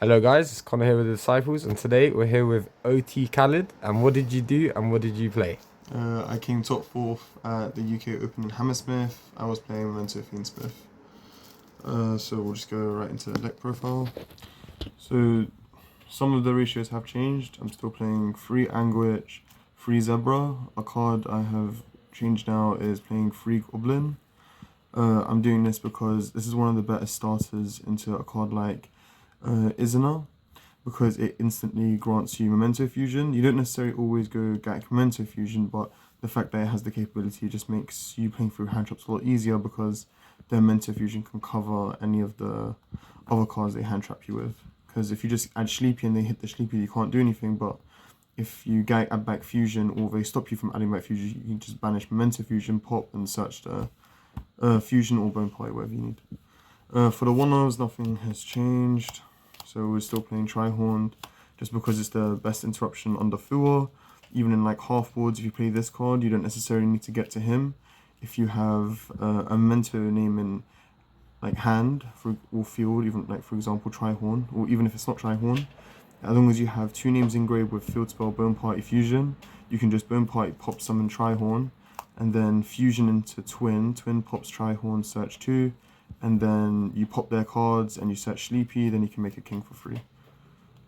Hello guys, it's Connor here with the Disciples, and today we're here with OT Khaled. And what did you do and what did you play? I came top fourth at the UK Open in Hammersmith. I was playing Memento Fiendsmith. So we'll just go right into the deck profile. So some of the ratios have changed. I'm still playing 3 Anguish, 3 Zebra. A card I have changed now is playing 3 Goblin. I'm doing this because this is one of the better starters into a card like Izana, because it instantly grants you Memento Fusion. You don't necessarily always go get Memento Fusion, but the fact that it has the capability just makes you playing through hand traps a lot easier, because the Memento Fusion can cover any of the other cards they hand trap you with. Because if you just add Sleepy and they hit the Sleepy, you can't do anything, but if you add back Fusion, or they stop you from adding back Fusion, you can just banish Memento Fusion, pop, and search the Fusion or Bone Party, whatever you need. For the one-offs, nothing has changed. So we're still playing Trihorn, just because it's the best interruption on the Fua. Even in like half boards, if you play this card, you don't necessarily need to get to him. If you have a Memento name in like hand or field, even like for example Trihorn, or even if it's not Trihorn, as long as you have 2 names engraved with field spell Bone Party Fusion, you can just Bone Party pop summon Trihorn, and then Fusion into Twin pops Trihorn, search 2, and then you pop their cards and you search Sleepy, then you can make a king for free.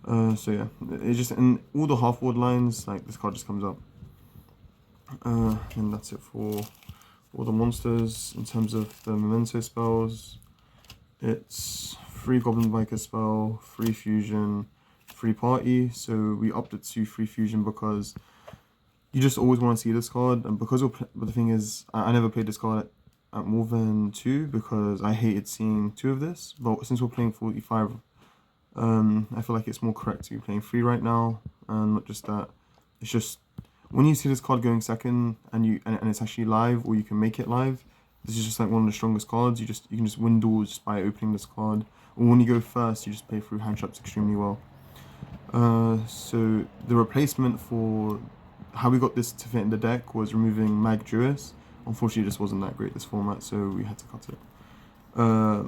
So yeah, it's just in all the half board lines, like this card just comes up. And that's it for all the monsters. In terms of the Memento spells, it's 3 Goblin Biker spell, 3 Fusion, 3 Party. So we upped it to 3 Fusion because you just always want to see this card, and because but the thing is, I never played this card at more than 2 because I hated seeing 2 of this. But since we're playing 45, I feel like it's more correct to be playing 3 right now, and not just that. It's just when you see this card going second and it's actually live, or you can make it live. This is just like one of the strongest cards. You can just win duels just by opening this card. Or when you go first, you just play through hand traps extremely well. So the replacement for how we got this to fit in the deck was removing Mag Jewess. Unfortunately, it just wasn't that great this format, so we had to cut it.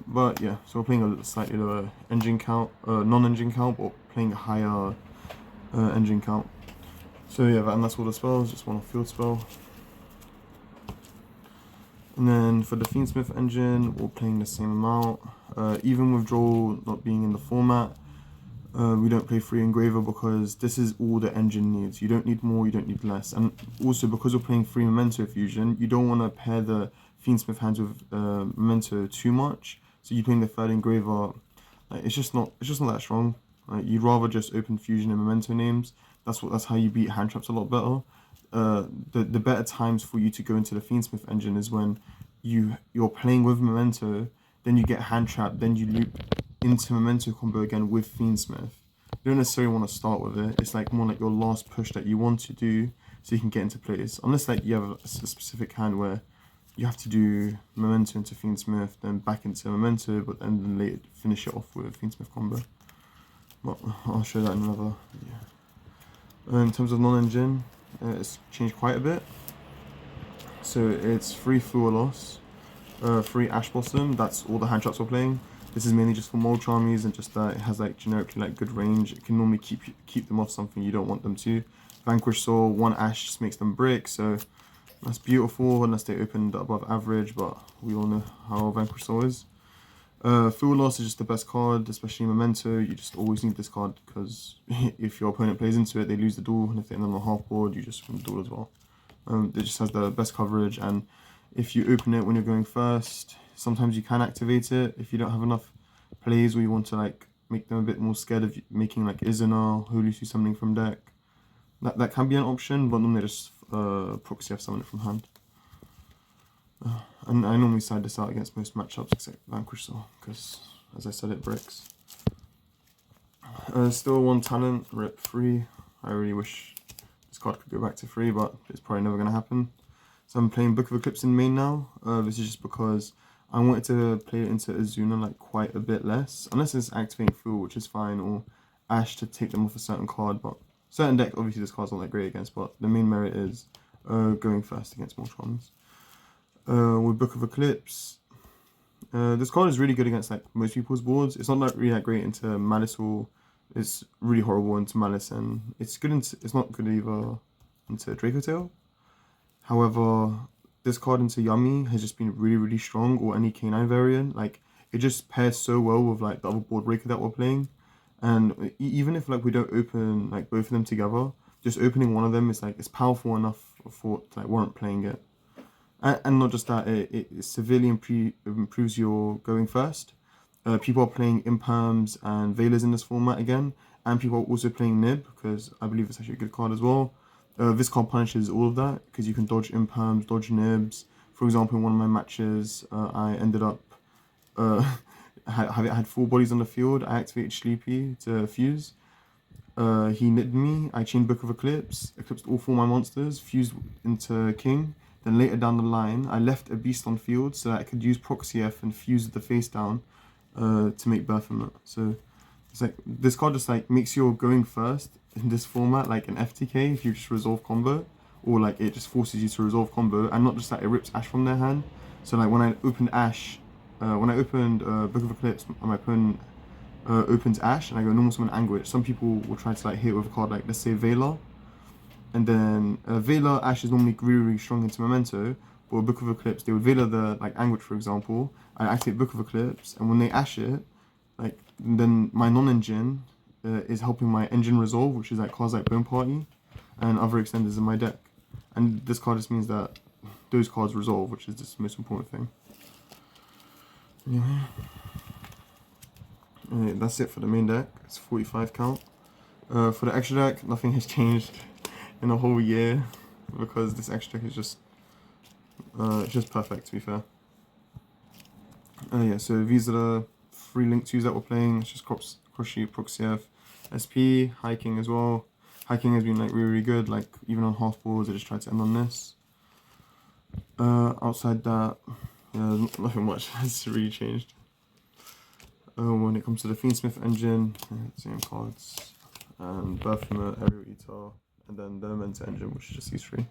But yeah, so we're playing a slightly lower engine count, non-engine count, but playing a higher engine count. So yeah, and that's all the spells, just one field spell. And then for the Fiendsmith engine, we're playing the same amount. Even with Droll not being in the format, we don't play 3 Engraver because this is all the engine needs. You don't need more, you don't need less. And also because we're playing 3 Memento Fusion, you don't want to pair the Fiendsmith hands with Memento too much. So you're playing the 3rd Engraver, it's just not that strong. You'd rather just open Fusion and Memento names. That's how you beat hand traps a lot better. The better times for you to go into the Fiendsmith engine is when you're playing with Memento, then you get hand trapped, then you loop into Memento combo again with Fiendsmith. You don't necessarily want to start with it. It's like more like your last push that you want to do so you can get into plays. Unless like you have a specific hand where you have to do Memento into Fiendsmith, then back into Memento, but then later finish it off with Fiendsmith combo. But I'll show that in another video. In terms of non-engine, it's changed quite a bit. So it's 3 Fluor Loss, 3 Ash Blossom, that's all the hand traps we're playing. This is mainly just for mold charmies, and just that it has like generically like good range. It can normally keep them off something you don't want them to. Vanquish Soul, 1 Ash just makes them brick, so that's beautiful unless they opened above average, but we all know how Vanquish Soul is. Fluor Loss is just the best card, especially Memento. You just always need this card because if your opponent plays into it, they lose the duel, and if they end on the half board, you just win the duel as well. It just has the best coverage, and if you open it when you're going first, sometimes you can activate it if you don't have enough plays, or you want to like make them a bit more scared of making like Izana, Holy Suit summoning from deck. That can be an option, but normally just proxy F summon it from hand. And I normally side this out against most matchups except Vanquish Soul, because as I said, it breaks. Still 1 talent, rip 3. I really wish this card could go back to 3, but it's probably never going to happen. So I'm playing Book of Eclipse in main now. This is just because I wanted to play it into Azuna like quite a bit less, unless it's activating Fool, which is fine, or Ash to take them off a certain card. But certain decks, obviously this card's not that great against, but the main merit is going first against more charms. With Book of Eclipse, This card is really good against like most people's boards. It's not like really that great into Malice, or it's really horrible into Malice, and it's good into, it's not good either into Draco Tail. However, this card into Yummy has just been really strong, or any K9 variant. Like, it just pairs so well with like the other board breaker that we're playing. And even if like we don't open like both of them together, just opening one of them is like, it's powerful enough for to like warrant playing it. And not just that, it severely improves your going first. People are playing Imperms and Veilers in this format again, and people are also playing Nib, because I believe it's actually a good card as well. This card punishes all of that, because you can dodge Imperms, dodge Nibs. For example, in one of my matches, I ended up, had 4 bodies on the field. I activated Sleepy to fuse. He nibbed me, I chained Book of Eclipse, eclipsed all 4 of my monsters, fused into King. Then later down the line, I left a beast on field so that I could use Proxy F and fuse the face down to make Baphomet. So it's like, this card just like makes your going first in this format like an FTK if you just resolve combo, or like it just forces you to resolve combo, and not just that, it rips Ash from their hand. So like when I opened Ash, when I opened Book of Eclipse, my opponent opens Ash and I go normal summon Anguish. Some people will try to like hit with a card like, let's say Veiler. And then Veiler Ash is normally really strong into Memento, but with Book of Eclipse, they would Veiler the like Anguish, for example. I activate Book of Eclipse, and when they Ash it, like then my non-engine is helping my engine resolve, which is like cards like Bone Party and other extenders in my deck. And this card just means that those cards resolve, which is just the most important thing. Yeah. That's it for the main deck. It's 45 count. For the extra deck, nothing has changed in a whole year, because this extra deck is just it's just perfect, to be fair. Yeah, so these are the 3 Link 2s that we're playing. It's just Cross Sheep, Proxy F, SP, Hiking as well. Hiking has been like really good, like even on half boards I just tried to end on this. Outside that, yeah, nothing much has really changed. When it comes to the Fiendsmith engine, same cards, and Baphomet, Aerial Eater, and then the Memento engine, which is just these 3.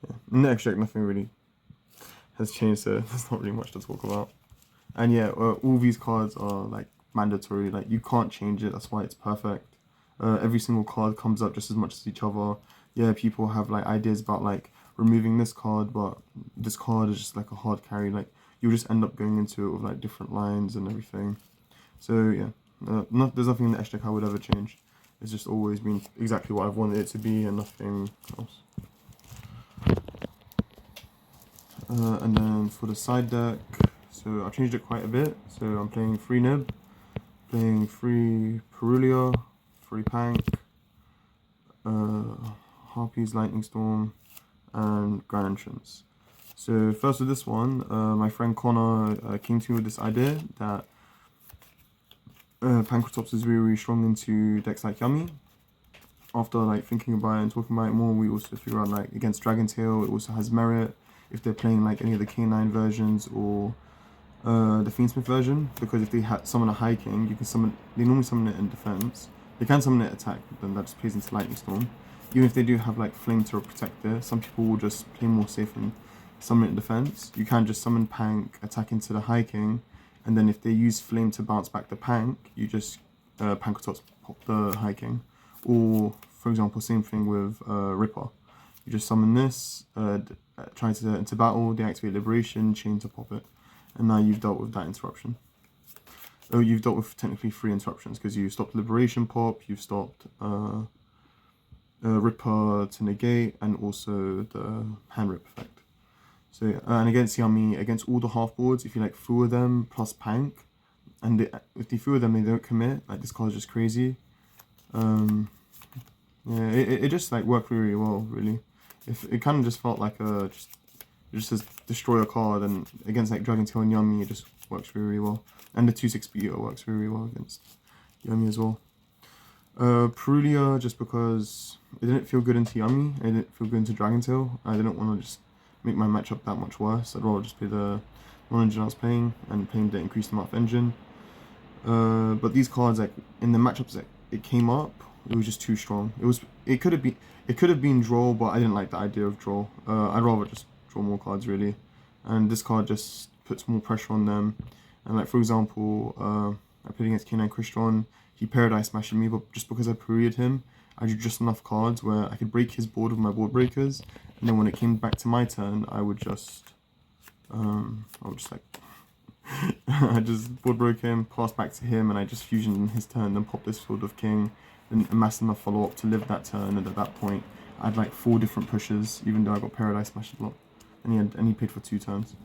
Yeah. In the extract, nothing really has changed, so there's not really much to talk about. And yeah, all these cards are like mandatory, like you can't change it, that's why it's perfect. Every single card comes up just as much as each other. Yeah, people have like ideas about like removing this card, but this card is just like a hard carry, like you'll just end up going into it with like different lines and everything. So yeah, there's nothing in the Esh deck I would ever change. It's just always been exactly what I've wanted it to be and nothing else. And then for the side deck, so I've changed it quite a bit. So I'm playing 3 Nib, playing 3 Perulia, 3 Pank, Harpies, Lightning Storm, and Grand Entrance. So first with this one, my friend Connor came to me with this idea that Pankratops is really strong into decks like Yummy. After like thinking about it and talking about it more, we also figure out like against Dragon Tail, it also has merit if they're playing like any of the K9 versions or the Fiendsmith version, because if they summon a High King, you can summon. They normally summon it in defense. They can summon it attack, but then that just plays into Lightning Storm. Even if they do have like Flame to protect it, some people will just play more safe and summon it in defense. You can just summon Pank, attack into the High King, and then if they use Flame to bounce back the Pank, you just Pankratops pop the High King. Or, for example, same thing with Ripper. You just summon this, try to into battle, deactivate Liberation, chain to pop it. And now you've dealt with that interruption. Oh, you've dealt with technically 3 interruptions, because you stopped Liberation pop, you've stopped Ripper to negate, and also the hand rip effect. So yeah, and against Yummy, against all the half boards, if you like 4 of them plus Pank, and if they 4 of them they don't commit, like this card is just crazy. Yeah, it just like worked really well, really. It kind of just felt like just says destroy a card, and against like Dragon Tail and Yummy, it just works really well. And the 2/6 beater works really well against Yummy as well. Perulia, just because it didn't feel good into Yummy, it didn't feel good into Dragon Tail. I didn't want to just make my matchup that much worse. I'd rather just play the non-engine I was playing, and playing the increased amount of engine. But these cards, like in the matchups that it came up, it was just too strong. It could have been draw, but I didn't like the idea of draw. I'd rather just draw more cards really, and this card just puts more pressure on them. And like for example, I played against K9 Christian. He Paradise Smashed me, but just because I parried him, I drew just enough cards where I could break his board with my board breakers. And then when it came back to my turn, I would just like I just board broke him, pass back to him, and I just fusioned in his turn, then pop this Field of King, then amassed enough follow up to live that turn. And at that point, I had like 4 different pushes, even though I got Paradise Smashed a lot, and he paid for 2 turns.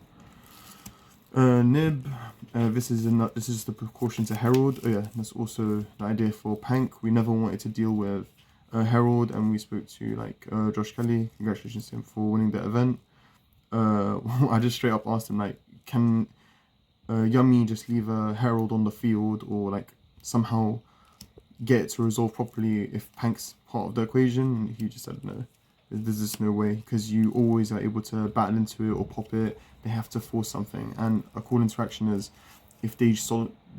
Nib, this is just a precaution to Herald. Oh yeah, that's also the idea for Pank. We never wanted to deal with Herald, and we spoke to like Josh Kelly. Congratulations to him for winning the event. I just straight up asked him like, can Yummy just leave a Herald on the field, or like somehow get it to resolve properly if Pank's part of the equation? And he just said no. There's just no way, because you always are able to battle into it or pop it. They have to force something, and a call interaction is if they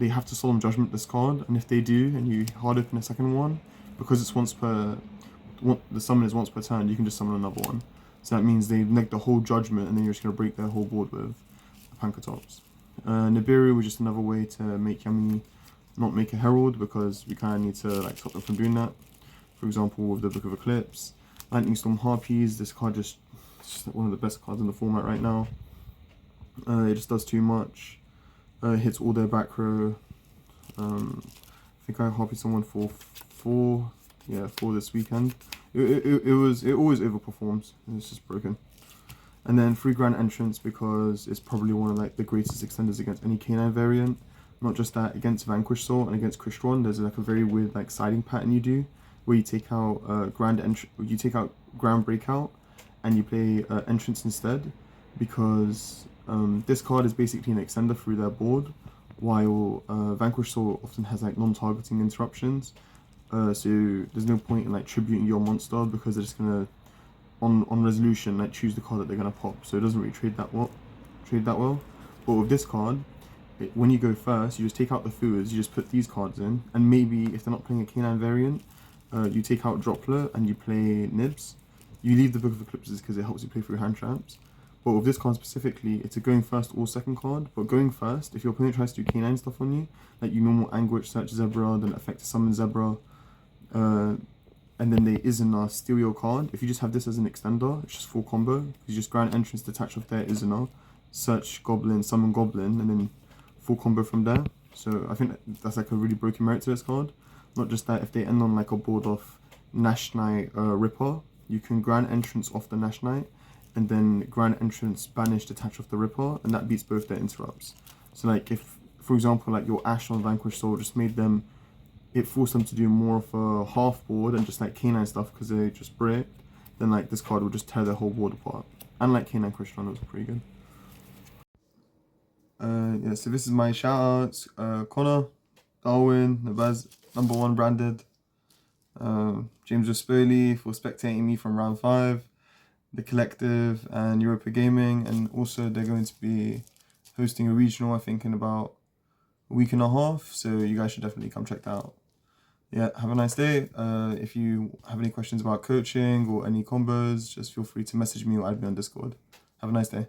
have to Solemn Judgment this card, and if they do, and you hard open a second one, because it's the summon is once per turn, you can just summon another one. So that means they neg the whole Judgment, and then you're just gonna break their whole board with Pankatops. Nibiru was just another way to make Yummy not make a Herald, because we kind of need to like stop them from doing that. For example, with the Book of Eclipse. Lightning Storm Harpies, this card just one of the best cards in the format right now. It just does too much. Hits all their back row. I think I harpied someone for 4 this weekend. It always overperforms. It's just broken. And then free Grand Entrance, because it's probably one of like the greatest extenders against any K9 variant. Not just that, against Vanquish Soul and against Christian, there's like a very weird like siding pattern you do, where you take out Grand Breakout, and you play Entrance instead, because this card is basically an extender through their board, while Vanquish Soul often has like non-targeting interruptions. So there's no point in like tributing your monster, because they're just gonna on resolution like choose the card that they're gonna pop. So it doesn't really trade that well. But with this card, when you go first, you just take out the Fuas, you just put these cards in, and maybe if they're not playing a K9 variant, you take out Droplet and you play Nibs. You leave the Book of Eclipses because it helps you play through hand traps. But with this card specifically, it's a going first or second card. But going first, if your opponent tries to do K9 stuff on you, like you normal Anguish, Search Zebra, then Effect to Summon Zebra, and then they Izuna, steal your card. If you just have this as an extender, it's just full combo. You just Grand Entrance, detach off their Izuna, Search Goblin, Summon Goblin, and then full combo from there. So I think that's like a really broken merit to this card. Not just that, if they end on like a board of Nash Knight Ripper, you can Grand Entrance off the Nash Knight, and then Grand Entrance banish detach off the Ripper, and that beats both their interrupts. So like if, for example, like your Ash on Vanquish Soul just made them, it forced them to do more of a half board and just like K9 stuff because they just bricked, then like this card will just tear their whole board apart. And like K9 Christian, it was pretty good. Yeah, so this is my shoutouts. Connor, Darwin, Nabaz, #1 branded. James Respoli for spectating me from round 5. The Collective and Europa Gaming, and also they're going to be hosting a regional, I think, in about a week and a half. So you guys should definitely come check that out. Yeah, have a nice day. If you have any questions about coaching or any combos, just feel free to message me or add me on Discord. Have a nice day.